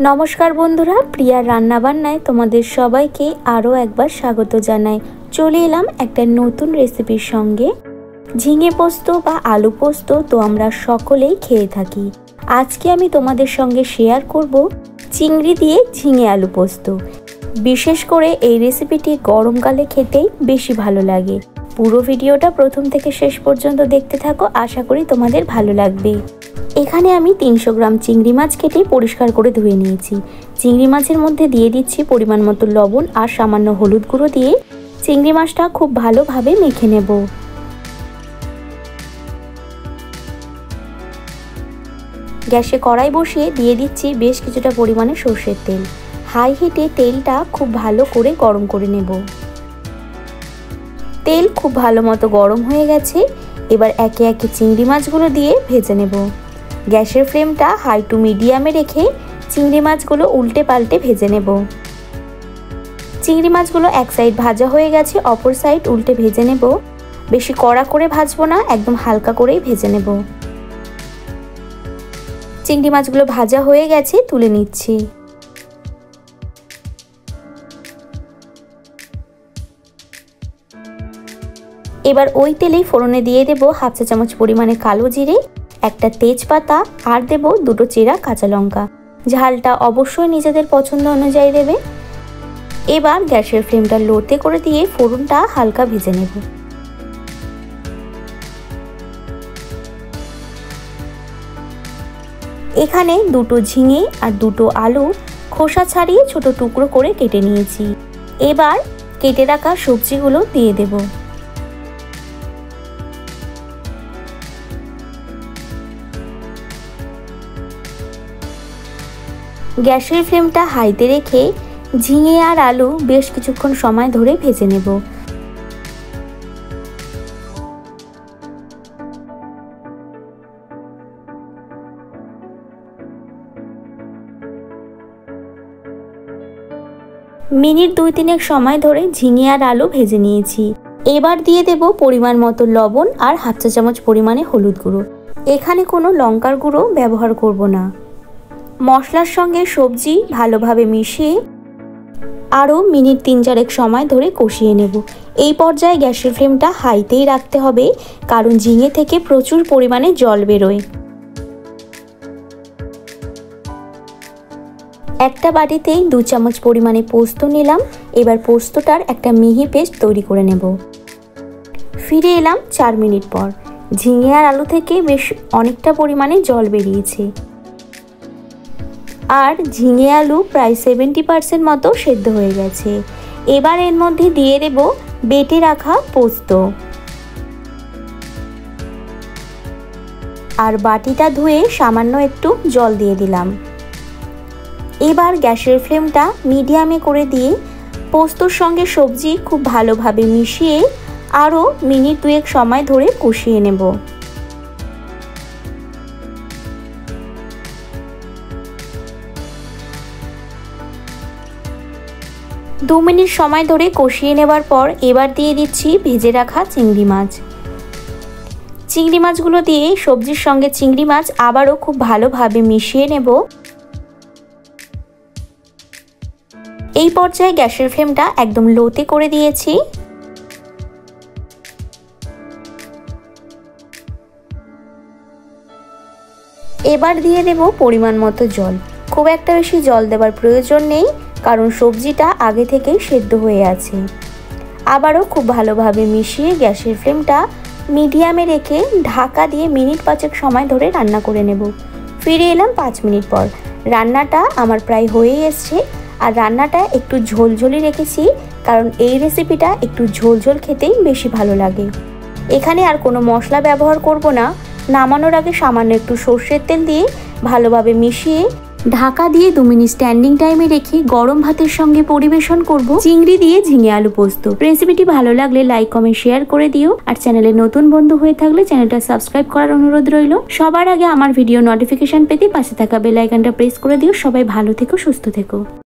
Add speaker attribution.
Speaker 1: नमस्कार बंधुरा प्रिया रान्ना बान्नाय तोमादेर सबाइके आरो एकबार स्वागत जानाई। चले एलाम एकटा नतून रेसिपिर संगे झिंगे पोस्तो बा आलू पोस्तो तो आमरा सकलेई खेये थाकी। आजके आमी तोमादेर संगे शेयर करब चिंगड़ी दिए झिंगे आलू पोस्तो। विशेष करे एई रेसिपिटी गरमकाले खेतेई बेशी भालो लागे। पुरो भिडियोटा प्रथम थेके शेष पर्यन्त देखते थाको, आशा करी तोमादेर भालो लागबे। एखाने आमी 300 ग्राम चिंगड़ी माछ केटे परिष्कार करे धुए निয়েছি। चिंगड़ी माछेर मध्य दिए दिচ্ছি परिमाण मतो लवण और सामान्य हलुद गुঁড়ো दिए चिंगड़ी माछटा खूब भालोभाবে मेखे नेब। गैसे कड़ाई बसिए दिए दिচ্ছি बेश কিছুটা পরিমাণে সরষের তেল। हाई हिटे तेलटा खूब भालो करे गरम करे नेब। तेल खूब भालो मतो गरम हये गेছে। एबार एके एके चिंगड़ी माछगुलो दिए भेजे नेब। गैसेर फ्लेमटा हाई टू मिडियामे रेखे चिंगड़ी माछगुलो उल्टे पाल्टे भेजे नेब। चिंगड़ी माछगुलो एक साइड भाजा हये गेছে, अपर साइड उल्टे भेजे नेब। बेशी कड़ा करे भाजबो ना, एकदम हालका करेई भेजे नेब। चिंगड़ी माछगुलो भाजा हये गेছে, तुले निচ্ছি। एबार ओई तेलेई फोड़ने दिए देब हाफ चा चामच परिमाणे कालो जिरे, একটা তেজপাতা আর দেব দুটো চেরা কাঁচা লঙ্কা। ঝালটা অবশ্যই নিজেদের পছন্দ অনুযায়ী দেবে। এবার গ্যাসের ফ্লেমটা লোতে করে দিয়ে ফোড়নটা হালকা ভেজে নেব। এখানে দুটো ঝিঙে আর দুটো আলু খোসা ছাড়িয়ে ছোট টুকরো করে কেটে নিয়েছি। এবার কেটে রাখা সবজিগুলো দিয়ে দেব। গ্যাসের ফ্লেমটা হাইতে রেখে ঝিঙে আর আলু বেশ কিছুক্ষণ সময় ধরে ভেজে নেব। মিনিট 2-3 সময় ধরে ঝিঙে আর আলু ভেজে নিয়েছি। এবার দিয়ে দেব পরিমাণ মতো লবণ আর হাফ চা চামচ পরিমাণে হলুদ গুঁড়ো। এখানে কোনো লঙ্কার গুঁড়ো ব্যবহার করব না। মশলার সঙ্গে সবজি ভালোভাবে মিশিয়ে আরও মিনিট 3-4 সময় ধরে কষিয়ে নেব। এই পর্যায়ে গ্যাসের ফ্লেমটা হাইতেই রাখতে হবে, কারণ ঝিঙে থেকে প্রচুর পরিমাণে জল বেরোয়। একটা বাটিতেই 2 চামচ পরিমাণে পোস্ত নিলাম। এবার পোস্তটার একটা মিহি পেস্ট তৈরি করে নেব। ফিরে এলাম 4 মিনিট পর। ঝিঙে আর আলু থেকে বেশ অনেকটা পরিমাণে জল বেরিয়েছে আর ঝিঙে আলু প্রায় 70% মতো সেদ্ধ হয়ে গেছে। এবার এর মধ্যে দিয়ে দেব বেটে রাখা পোস্ত আর বাটিটা ধুয়ে সামান্য একটু জল দিয়ে দিলাম। এবার গ্যাসের ফ্লেমটা মিডিয়ামে করে দিয়ে পোস্তর সঙ্গে সবজি খুব ভালোভাবে মিশিয়ে আরও মিনিট 2 সময় ধরে কষিয়ে নেব। 2 মিনিট সময় ধরে কষিয়ে নেবার পর এবার দিয়ে দিচ্ছি ভেজে রাখা চিংড়ি মাছ। চিংড়ি মাছগুলো দিয়ে সবজির সঙ্গে চিংড়ি মাছ আবারও খুব ভালোভাবে মিশিয়ে নেব। এই পর্যায়ে গ্যাসের ফ্লেমটা একদম লোতে করে দিয়েছি। এবার দিয়ে দেব পরিমাণ মতো জল। খুব একটা বেশি জল দেওয়ার প্রয়োজন নেই, কারণ সবজিটা আগে থেকেই সেদ্ধ হয়ে আছে। আবারও খুব ভালোভাবে মিশিয়ে গ্যাসের ফ্লেমটা মিডিয়ামে রেখে ঢাকা দিয়ে মিনিট 5 সময় ধরে রান্না করে নেব। ফিরে এলাম 5 মিনিট পর। রান্নাটা আমার প্রায় হয়েই এসছে আর রান্নাটা একটু ঝোলঝোলি রেখেছি, কারণ এই রেসিপিটা একটু ঝোলঝোল খেতেই বেশি ভালো লাগে। এখানে আর কোনো মশলা ব্যবহার করব না। নামানোর আগে সামান্য একটু সরষের তেল দিয়ে ভালোভাবে মিশিয়ে ঢাকা দিয়ে 2 মিনিট স্ট্যান্ডিং টাইমে রেখে গরম ভাতের সঙ্গে পরিবেশন করব চিংড়ি দিয়ে ঝিঙে আলু পোস্ত। রেসিপিটি ভালো লাগলে লাইক কমেন্ট শেয়ার করে দিও আর চ্যানেলে নতুন বন্ধু হয়ে থাকলে চ্যানেলটা সাবস্ক্রাইব করার অনুরোধ রইল। সবার আগে আমার ভিডিও নোটিফিকেশন পেতে পাশে থাকা বেল আইকনটা প্রেস করে দিও। সবাই ভালো থেকো, সুস্থ থেকো।